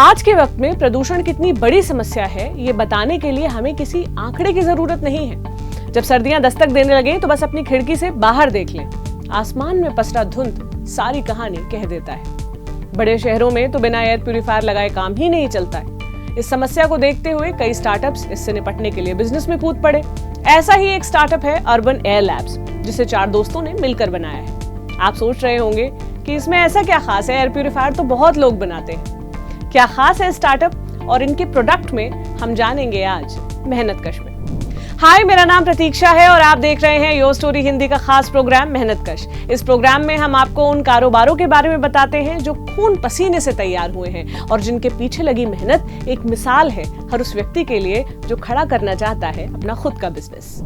आज के वक्त में प्रदूषण कितनी बड़ी समस्या है ये बताने के लिए हमें किसी आंकड़े की जरूरत नहीं है। जब सर्दियां दस्तक देने लगे तो बस अपनी खिड़की से बाहर देख लें, आसमान में पसरा धुंध सारी कहानी कह देता है। बड़े शहरों में तो बिना एयर प्यूरिफायर लगाए काम ही नहीं चलता है। इस समस्या को देखते हुए कई स्टार्टअप्स इससे निपटने के लिए बिजनेस में कूद पड़े। ऐसा ही एक स्टार्टअप है अर्बन एयर लैब्स, जिसे 4 दोस्तों ने मिलकर बनाया है। आप सोच रहे होंगे कि इसमें ऐसा क्या खास है, एयर प्यूरिफायर तो बहुत लोग बनाते हैं। क्या खास है स्टार्टअप और इनके प्रोडक्ट में, हम जानेंगे आज मेहनतकश में। हाय, मेरा नाम प्रतीक्षा है और आप देख रहे हैं योर स्टोरी हिंदी का खास प्रोग्राम मेहनतकश। इस प्रोग्राम में हम आपको उन कारोबारों के बारे में बताते हैं जो खून पसीने से तैयार हुए हैं और जिनके पीछे लगी मेहनत एक मिसाल है हर उस व्यक्ति के लिए जो खड़ा करना चाहता है अपना खुद का बिजनेस।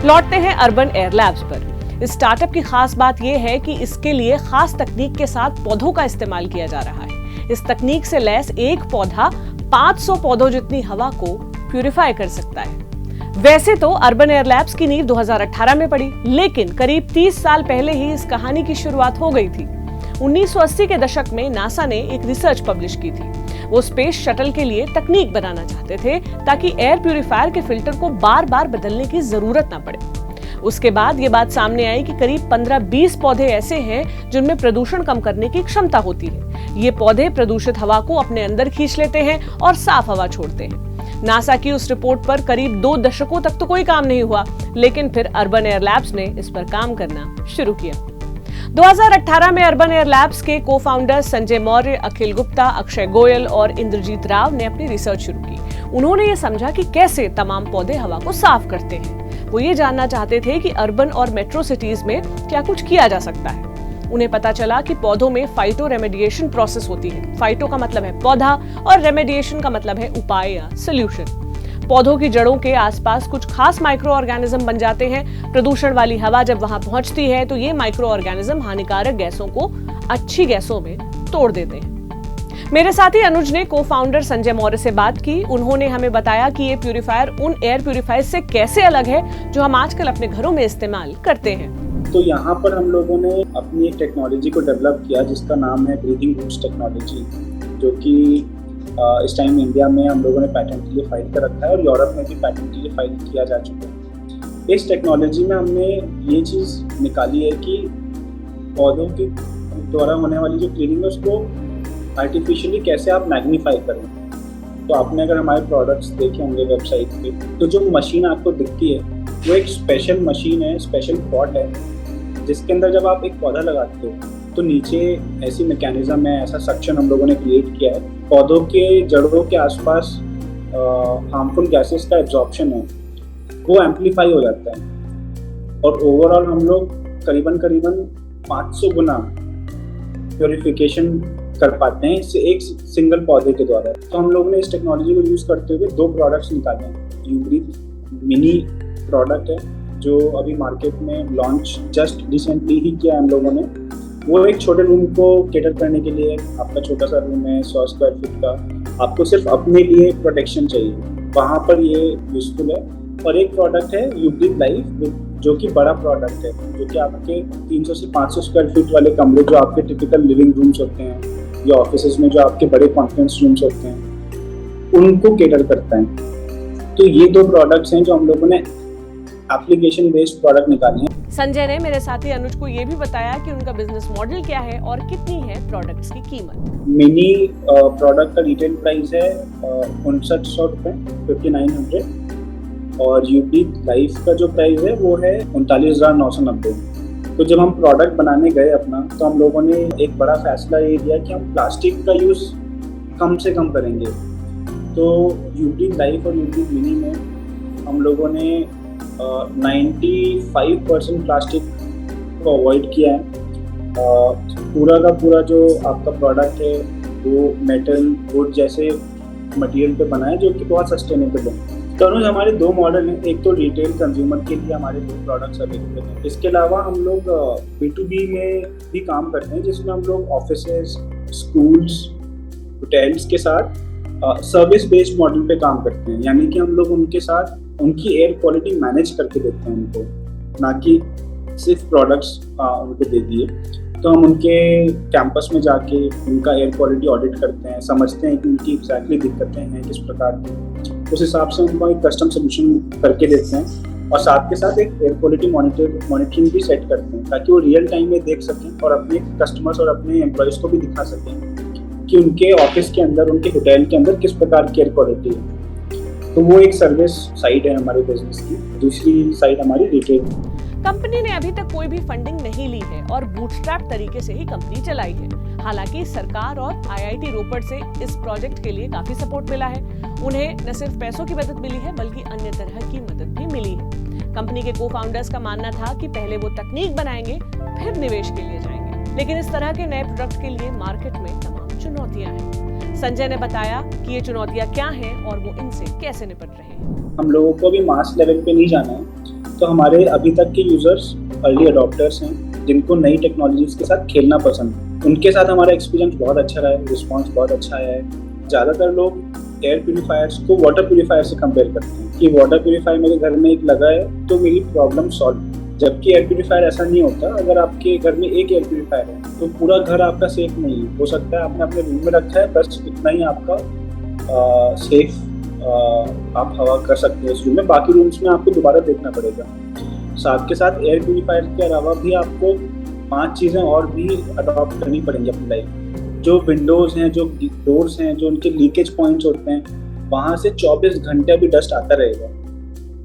लौटते हैं अर्बन एयर लैब्स पर। इस स्टार्टअप की खास बात यह है कि इसके लिए खास तकनीक के साथ पौधों का इस्तेमाल किया जा रहा है। इस तकनीक से लैस एक पौधा 500 पौधों जितनी हवा को प्यूरिफाई कर सकता है। वैसे तो अर्बन एयर लैब्स की नींव 2018 में पड़ी, लेकिन करीब 30 साल पहले ही इस कहानी की शुरुआत हो गई थी। 1980 के दशक में नासा ने एक रिसर्च पब्लिश की थी। वो स्पेस शटल के लिए तकनीक बनाना चाहते थे ताकि एयर प्यूरिफायर के फिल्टर को बार बार बदलने की जरूरत ना पड़े। उसके बाद ये बात सामने आई कि करीब 15-20 पौधे ऐसे हैं जिनमें प्रदूषण कम करने की क्षमता होती है। ये पौधे प्रदूषित हवा को अपने अंदर खींच लेते हैं और साफ हवा छोड़ते हैं। नासा की उस रिपोर्ट पर करीब 2 दशकों तक तो कोई काम नहीं हुआ, लेकिन फिर अर्बन एयर लैब्स ने इस पर काम करना शुरू किया। 2018 में अर्बन एयर लैब्स के को-फाउंडर संजय मौर्य, अखिल गुप्ता, अक्षय गोयल और इंद्रजीत राव ने अपनी रिसर्च शुरू की। उन्होंने ये समझा कि कैसे तमाम पौधे हवा को साफ करते हैं। वो ये जानना चाहते थे कि अर्बन और मेट्रो सिटीज में क्या कुछ किया जा सकता है। उन्हें पता चला कि पौधों में फाइटो रेमेडिएशन प्रोसेस होती है। फाइटो का मतलब है पौधा और रेमेडिएशन का मतलब है उपाय या सोल्यूशन। पौधों की जड़ों के आसपास कुछ खास माइक्रो ऑर्गेनिज्म बन जाते हैं। प्रदूषण वाली हवा जब वहां पहुंचती है तो ये माइक्रो ऑर्गेनिज्म हानिकारक गैसों को अच्छी गैसों में तोड़ देते हैं। मेरे साथी अनुज ने को-फाउंडर संजय मौर्य से बात की। उन्होंने हमें बताया कि ये प्यूरिफायर उन एयर प्यूरिफायर से कैसे अलग है जो हम आजकल अपने घरों में इस्तेमाल करते हैं। तो यहाँ पर हम लोगों ने अपनी एक टेक्नोलॉजी को डेवलप किया जिसका नाम है ब्रीथिंग रूट्स टेक्नोलॉजी, जो कि इस टाइम इंडिया में हम लोगों ने पैटेंट के लिए फाइल कर रखा है और यूरोप में भी पैटेंट के लिए फाइल किया जा चुका है। इस टेक्नोलॉजी में हमने ये चीज़ निकाली है कि पौधों के द्वारा होने वाली जो क्लीनिंग है उसको आर्टिफिशियली कैसे आप मैग्नीफाई करें। तो आपने अगर हमारे प्रोडक्ट्स देखे होंगे वेबसाइट पे, तो जो मशीन आपको दिखती है वो एक स्पेशल मशीन है, स्पेशल पॉट है, जिसके अंदर जब आप एक पौधा लगाते हो तो नीचे ऐसी मैकेनिज्म है, ऐसा सक्शन हम लोगों ने क्रिएट किया है। पौधों के जड़ों के आसपास हार्मफुल गैसेस का एब्जॉर्प्शन है वो एम्पलीफाई हो जाता है और ओवरऑल हम लोग करीबन 500 गुना प्योरिफिकेशन कर पाते हैं इससे एक सिंगल पौधे के द्वारा। तो हम लोगों ने इस टेक्नोलॉजी को यूज़ करते हुए 2 प्रोडक्ट्स निकाले हैं। यूब्रीथ मिनी प्रोडक्ट है जो अभी मार्केट में लॉन्च जस्ट रिसेंटली ही किया है हम लोगों ने। वो एक छोटे रूम को कैटर करने के लिए, आपका छोटा सा रूम है 100 स्क्वायर फीट का, आपको सिर्फ अपने लिए प्रोटेक्शन चाहिए, वहाँ पर ये यूजफुल है। और एक प्रोडक्ट है यूब्रीथ लाइफ, जो कि बड़ा प्रोडक्ट है, जो कि आपके 300 से 500 स्क्वायर फीट वाले कमरे जो आपके टिपिकल लिविंग रूम्स होते हैं या ऑफिस में जो आपके बड़े कॉन्फ्रेंस रूम्स होते हैं उनको कैटर करता है। तो ये 2 प्रोडक्ट्स हैं जो हम लोगों ने एप्लीकेशन बेस्ड प्रोडक्ट निकाले हैं। संजय ने मेरे साथी अनुज को ये भी बताया कि उनका बिजनेस मॉडल क्या है और कितनी है प्रोडक्ट्स की कीमत। मिनी प्रोडक्ट का रिटेल प्राइस है 5900 रुपये, 5900, और यूब्रीथ लाइफ का जो प्राइस है वो है 39,990। तो जब हम प्रोडक्ट बनाने गए अपना, तो हम लोगों ने एक बड़ा फैसला ये लिया कि हम प्लास्टिक का यूज़ कम से कम करेंगे। तो यूब्रीथ लाइफ और यूब्रीथ मिनी में हम लोगों ने 95% प्लास्टिक को अवॉइड किया है। पूरा का पूरा जो आपका प्रोडक्ट है वो मेटल, वुड जैसे मटेरियल पे बना है जो कि बहुत सस्टेनेबल है। तो हमारे 2 मॉडल हैं, एक तो रिटेल कंज्यूमर के लिए हमारे 2 प्रोडक्ट्स अवेलेबल हैं। इसके अलावा हम लोग B2B में भी काम करते हैं, जिसमें हम लोग ऑफिसेज, स्कूल्स, होटल्स के साथ सर्विस बेस्ड मॉडल पे काम करते हैं। यानी कि हम लोग उनके साथ उनकी एयर क्वालिटी मैनेज करके देते हैं उनको, ना कि सिर्फ प्रोडक्ट्स उनको दे दिए, तो हम उनके कैंपस में जाके उनका एयर क्वालिटी ऑडिट करते हैं, समझते हैं कि उनकी एग्जैक्टली दिक्कतें हैं किस प्रकार की, उस हिसाब से उनको एक कस्टम सोल्यूशन करके देते हैं और साथ के साथ एक एयर क्वालिटी मॉनिटरिंग भी सेट करते हैं ताकि वो रियल टाइम में देख सकें और अपने कस्टमर्स और अपने एम्प्लॉयज़ को भी दिखा सकें कि उनके ऑफिस के अंदर, उनके होटल के अंदर किस प्रकार की एयर क्वालिटी है। तो वो एक सर्विस साइड है हमारे बिजनेस की। दूसरी साइड हमारी रिटेल। कंपनी ने अभी तक कोई भी फंडिंग नहीं ली है और बूटस्ट्रैप तरीके से ही कंपनी चलाई है। हालांकि सरकार और IIT रोपड़ से इस प्रोजेक्ट के लिए काफी सपोर्ट मिला है। उन्हें न सिर्फ पैसों की मदद मिली है बल्कि अन्य तरह की मदद भी मिली है। कंपनी के को-फाउंडर्स का मानना था कि पहले वो तकनीक बनाएंगे फिर निवेश के लिए जाएंगे, लेकिन इस तरह के नए प्रोडक्ट के लिए मार्केट में तमाम चुनौतियां हैं। संजय ने बताया कि ये चुनौतियां क्या हैं और वो इनसे कैसे निपट रहे हैं। हम लोगों को भी मास लेवल पे नहीं जाना है, तो हमारे अभी तक के यूजर्स अर्ली अडॉप्टर्स हैं जिनको नई टेक्नोलॉजीज के साथ खेलना पसंद है। उनके साथ हमारा एक्सपीरियंस बहुत अच्छा रहा है, रिस्पांस बहुत अच्छा आया है। ज़्यादातर लोग एयर प्यूरीफायर्स को वाटर प्यूरीफायर से कंपेयर करते हैं कि वाटर प्यूरीफायर मेरे घर में एक लगा है तो मेरी प्रॉब्लम सॉल्व, जबकि एयर प्यूरीफायर ऐसा नहीं होता। अगर आपके घर में एक एयर प्यूरीफायर है तो पूरा घर आपका सेफ नहीं है। हो सकता है आपने अपने रूम में रखा है, बस इतना ही आपका सेफ आप हवा कर सकते हैं उस रूम में, बाकी रूम्स में आपको दोबारा देखना पड़ेगा। साथ के साथ एयर प्यूरीफायर के अलावा भी आपको 5 चीज़ें और भी अडॉप्ट करनी पड़ेंगी अपनी लाइफ में। जो विंडोज़ हैं, जो डोर्स हैं, जो उनके लीकेज पॉइंट्स होते हैं, वहाँ से 24 घंटे भी डस्ट आता रहेगा।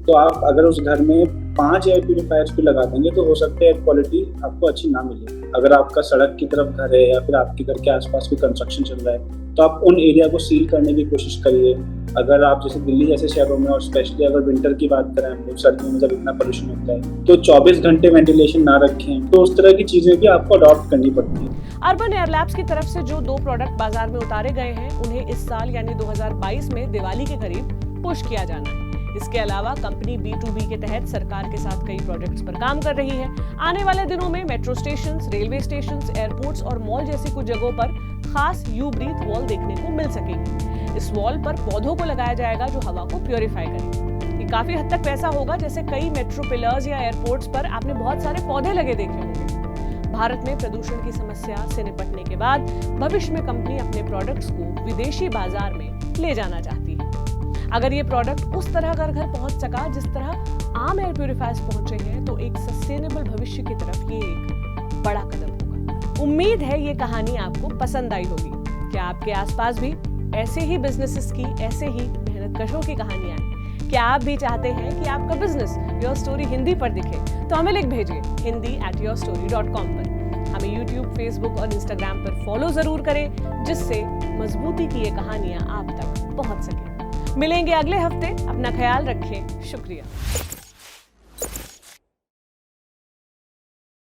तो आप अगर उस घर में 5 एयर प्यूरीफायर्स भी लगा देंगे तो हो सकता है एयर क्वालिटी आपको अच्छी ना मिले। अगर आपका सड़क की तरफ घर है या फिर आपके घर के आसपास कोई कंस्ट्रक्शन चल रहा है तो आप उन एरिया को सील करने की कोशिश करिए। अगर आप जैसे दिल्ली जैसे शहरों में, और स्पेशली अगर विंटर की बात करें हम लोग, सर्दियों में जब इतना पोल्यूशन होता है, तो 24 घंटे वेंटिलेशन ना रखें। तो उस तरह की चीज़ें भी आपको अडॉप्ट करनी पड़ती है। अर्बन एयर लैब्स की तरफ से जो 2 प्रोडक्ट बाजार में उतारे गए हैं उन्हें इस साल यानी 2022 में दिवाली के करीब पुश किया जाना है। इसके अलावा कंपनी B2B के तहत सरकार के साथ कई प्रोजेक्ट्स पर काम कर रही है। आने वाले दिनों में metro stations, railway stations, airports और मॉल जैसी कुछ जगहों पर खास यू ब्रीथ वॉल देखने को मिल सकेगी। इस वॉल पर पौधों को लगाया जाएगा जो हवा को प्योरीफाई करेंगे। ये काफी हद तक वैसा होगा जैसे कई मेट्रो पिलर्स या एयरपोर्ट्स पर आपने बहुत सारे पौधे लगे देखे होंगे। भारत में प्रदूषण की समस्या से निपटने के बाद भविष्य में कंपनी अपने प्रोडक्ट्स को विदेशी बाजार में ले जाना चाहती है। अगर ये प्रोडक्ट उस तरह घर घर पहुंच सका जिस तरह आम एयर प्यूरीफायर्स पहुंचे हैं तो एक सस्टेनेबल भविष्य की तरफ ये एक बड़ा कदम होगा। उम्मीद है ये कहानी आपको पसंद आई होगी। क्या आपके आसपास भी ऐसे ही बिजनेसेस की, ऐसे ही मेहनतकशों की कहानियां हैं? क्या आप भी चाहते हैं कि आपका बिजनेस योर स्टोरी हिंदी पर दिखे? तो हमें लिख भेजिए hindi@yourstory.com पर। हमें YouTube, Facebook और Instagram पर फॉलो जरूर करें जिससे मजबूती की ये कहानियां आप तक पहुंच सके। मिलेंगे अगले हफ्ते। अपना ख्याल रखें। शुक्रिया।